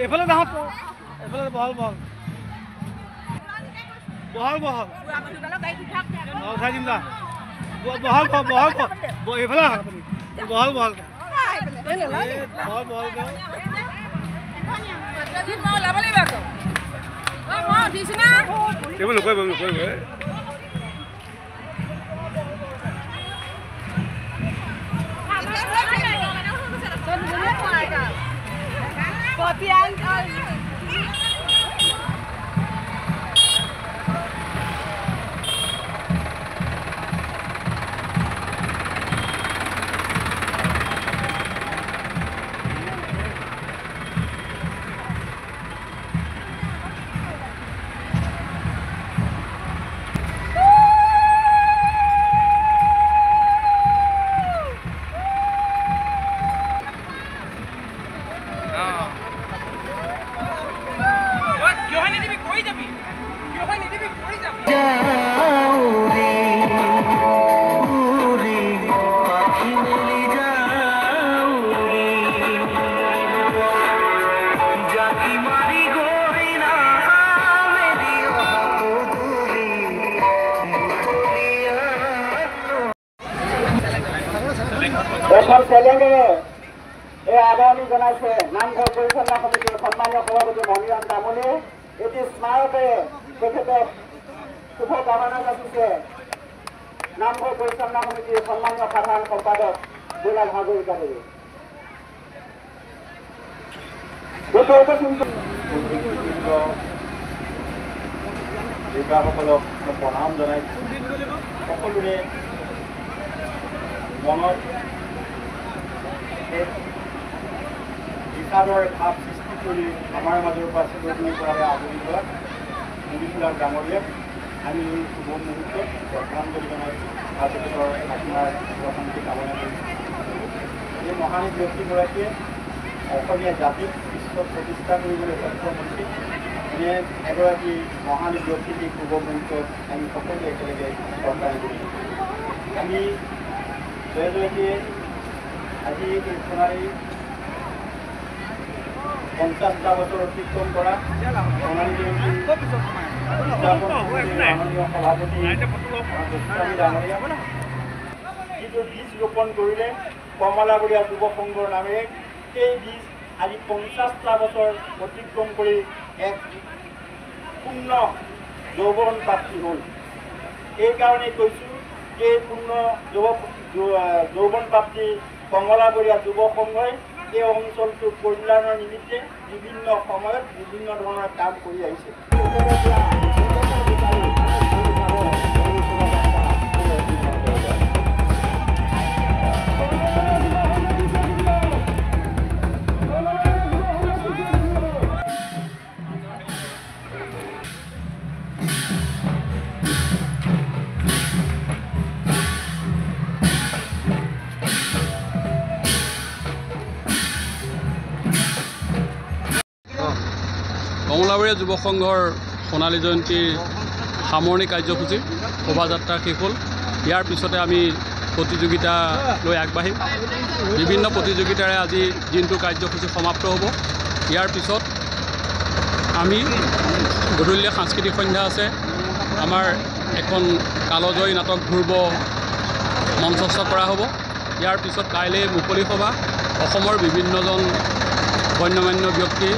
এইফালে যাওঁ এইফালে বহল বহল বহল বহল উঠাই দিম যা বহল বহল বহল এইফালে আহক আপুনি বহল বহল বহল বহল এইবোৰ নকৰিব নকৰিব আদৰণি জনাইছে নামঘৰ পৰিচালনা সমিতিৰ সন্মানীয় সভাপতি মণিৰাম তামুলীয়ে এটি স্মাৰকেৰে তেখেতক শুভকামনা যাচিছে নামঘৰ পৰিচালনা সমিতিৰ সন্মানীয় সাধাৰণ সম্পাদক দুলাল হাজৰিকাদেৱে যোদ্ধাসকলক প্ৰণাম জনাইছো সকলোৰে মনত বিষাদৰ ভাৱ সৃষ্টি কৰি আমাৰ মাজৰ পৰা চিৰদিন পৰালৈ আগুৰি যোৱা মুনিচুলাল ডাঙৰীয়াক আমি এই শুভ মুহূৰ্তত শ্ৰদ্ধাঞ্জলি জনাইছোঁ আৰু তেখেতৰ আপোনাৰ প্ৰশান্তি কামনা কৰিছোঁ এই মহান ব্যক্তিগৰাকীয়ে অসমীয়া জাতিক বিশ্বত প্ৰতিষ্ঠা কৰিবলৈ সক্ষম হৈছিল এনে এগৰাকী মহান ব্যক্তিক এই শুভ মুহূৰ্তত আমি সকলোৱে একেলগে শ্ৰদ্ধাঞ্জলি আমি জয়জয়তীয়ে আজি এই সোণাৰী 50টা বছৰ অতিক্ৰম কৰা সোণালী জয়ন্তী মাননীয় সভাপতি গোস্বামী ডাঙৰীয়া যিটো বীজ ৰোপণ কৰিলে কমলাবৰীয়া যুৱ সংঘৰ নামেৰে সেই বীজ আজি 50টা বছৰ অতিক্ৰম কৰি এক পূৰ্ণ যৌৱন প্ৰাপ্তি হ'ল এইকাৰণেই কৈছোঁ যে পূৰ্ণ যৌৱন প্ৰাপ্তি কমলাবৰীয়া যুৱ সংঘই এই অঞ্চলটোৰ কল্যাণৰ নিমিত্তে বিভিন্ন সময়ত বিভিন্ন ধৰণৰ কাম কৰি আহিছে কমলাবৰীয়া যুৱ সংঘৰ সোণালী জয়ন্তীৰ সামৰণি কাৰ্যসূচী শোভাযাত্ৰা শেষ হ'ল ইয়াৰ পিছতে আমি প্ৰতিযোগিতা লৈ আগবাঢ়িম বিভিন্ন প্ৰতিযোগিতাৰে আজি দিনটো কাৰ্যসূচী সমাপ্ত হ'ব ইয়াৰ পিছত আমি গধূলি সাংস্কৃতিক সন্ধ্যা আছে আমাৰ এখন কালজয়ী নাটক ধ্ৰুৱ মঞ্চস্থ কৰা হ'ব ইয়াৰ পিছত কাইলৈ মুকলি সভা অসমৰ বিভিন্নজন গণ্যমান্য ব্যক্তি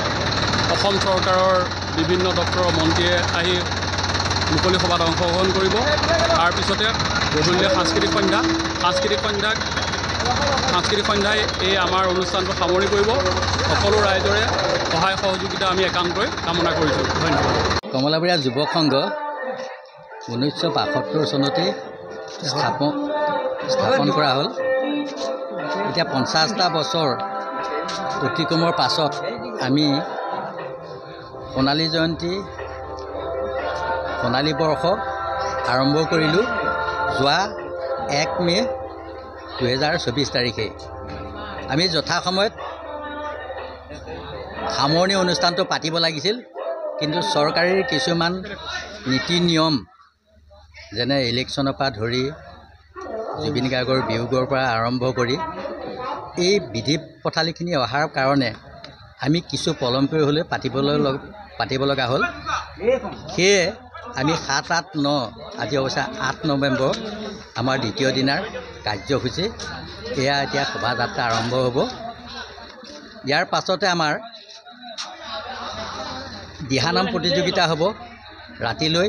অসম চৰকাৰৰ বিভিন্ন দপ্তৰৰ মন্ত্ৰীয়ে আহি মুকলি সভাত অংশগ্ৰহণ কৰিব তাৰপিছতে গধূলি সাংস্কৃতিক সন্ধ্যাই এই আমাৰ অনুষ্ঠানটো সামৰি কৰিব সকলো ৰাইজৰে সহায় সহযোগিতা আমি একান্তই কামনা কৰিছোঁ ধন্যবাদ কমলাবৰীয়া যুৱ সংঘ 1975 চনতে স্থাপন কৰা হ'ল এতিয়া 50টা বছৰ অতিক্ৰমৰ পাছত আমি সোণালী জয়ন্তী সোণালী বৰ্ষ আৰম্ভ কৰিলোঁ যোৱা 1 মে 2024 তাৰিখে আমি যথাসময়ত সামৰণি অনুষ্ঠানটো পাতিব লাগিছিল কিন্তু চৰকাৰীৰ কিছুমান নীতি নিয়ম যেনে ইলেকশ্যনৰ পৰা ধৰি জুবিন গাৰ্গৰ বিয়োগৰ পৰা আৰম্ভ কৰি এই বিধি পথালিখিনি অহাৰ কাৰণে আমি কিছু পলম কৰি হ'লে পাতিব লগা হ'ল। সেয়ে আমি 7, 8, 9 আজি অৱশ্যে 8 নৱেম্বৰ আমাৰ দ্বিতীয় দিনাৰ কাৰ্যসূচী এয়া এতিয়া শোভাযাত্ৰা আৰম্ভ হ'ব। ইয়াৰ পাছতে আমাৰ দিহানাম প্ৰতিযোগিতা হ'ব। ৰাতিলৈ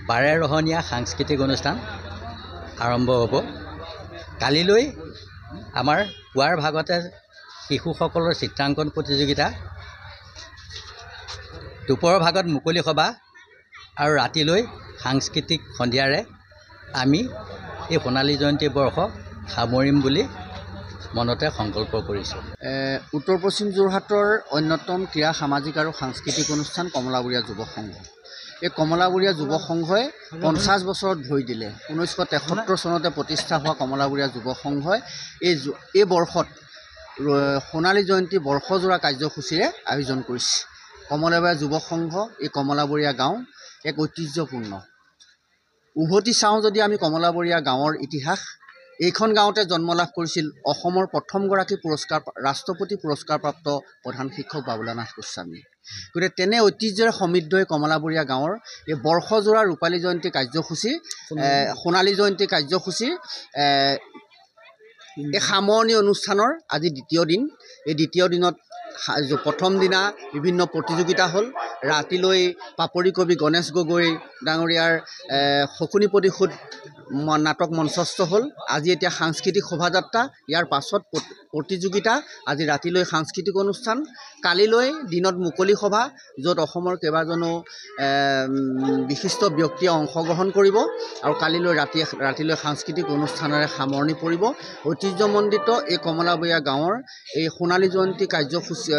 বাৰেৰহণীয়া সাংস্কৃতিক অনুষ্ঠান আৰম্ভ হ'ব। কালিলৈ আমাৰ পুৱাৰ ভাগতে শিশুসকলৰ চিত্ৰাংকন প্ৰতিযোগিতা, দুপৰৰ ভাগত মুকলি সভা আৰু ৰাতিলৈ সাংস্কৃতিক সন্ধিয়াৰে আমি এই সোণালী জয়ন্তী বৰ্ষ সামৰিম বুলি মনতে সংকল্প কৰিছোঁ। উত্তৰ পশ্চিম যোৰহাটৰ অন্যতম ক্ৰীড়া সামাজিক আৰু সাংস্কৃতিক অনুষ্ঠান কমলাবৰীয়া যুৱ সংঘ। এই কমলাবৰীয়া যুৱ সংঘই 50 বছৰত ভৰি দিলে। 1973 চনতে প্ৰতিষ্ঠা হোৱা কমলাবৰীয়া যুৱ সংঘই এই বৰ্ষত সোণালী জয়ন্তী বৰ্ষজোৰা কাৰ্যসূচীৰে আয়োজন কৰিছে। কমলাবৰীয়া যুৱ সংঘ এই কমলাবৰীয়া গাঁও এক ঐতিহ্যপূৰ্ণ। উভতি চাওঁ যদি আমি কমলাবৰীয়া গাঁৱৰ ইতিহাস, এইখন গাঁৱতে জন্ম লাভ কৰিছিল অসমৰ প্ৰথমগৰাকী ৰাষ্ট্ৰপতি পুৰস্কাৰপ্ৰাপ্ত প্ৰধান শিক্ষক বাবুলানাথ গোস্বামী। গতিকে তেনে ঐতিহ্যৰে সমৃদ্ধ এই কমলাবৰীয়া গাঁৱৰ এই বৰ্ষজোৰা ৰূপালী জয়ন্তী কাৰ্যসূচী, সোণালী জয়ন্তী কাৰ্যসূচীৰ এই সামৰণি অনুষ্ঠানৰ আজি দ্বিতীয় দিন। এই দ্বিতীয় দিনত প্ৰথম দিনা বিভিন্ন প্ৰতিযোগিতা হ'ল। ৰাতিলৈ পাপৰি কবি গণেশ গগৈ ডাঙৰীয়াৰ শকুনি প্ৰতিশোধ নাটক মঞ্চস্থ হ'ল। আজি এতিয়া সাংস্কৃতিক শোভাযাত্ৰা, ইয়াৰ পাছত প্ৰতিযোগিতা, আজি ৰাতিলৈ সাংস্কৃতিক অনুষ্ঠান, কালিলৈ দিনত মুকলি সভা য'ত অসমৰ কেইবাজনো বিশিষ্ট ব্যক্তিয়ে অংশগ্ৰহণ কৰিব আৰু কালিলৈ ৰাতিলৈ সাংস্কৃতিক অনুষ্ঠানেৰে সামৰণি পৰিব। ঐতিহ্যমণ্ডিত এই কমলাবৰীয়া গাঁৱৰ এই সোণালী জয়ন্তী কাৰ্যসূচী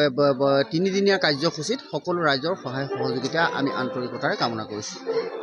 3 দিনীয়া কাৰ্যসূচীত সকলো ৰাইজৰ সহায় সহযোগিতা আমি আন্তৰিকতাৰে কামনা কৰিছোঁ।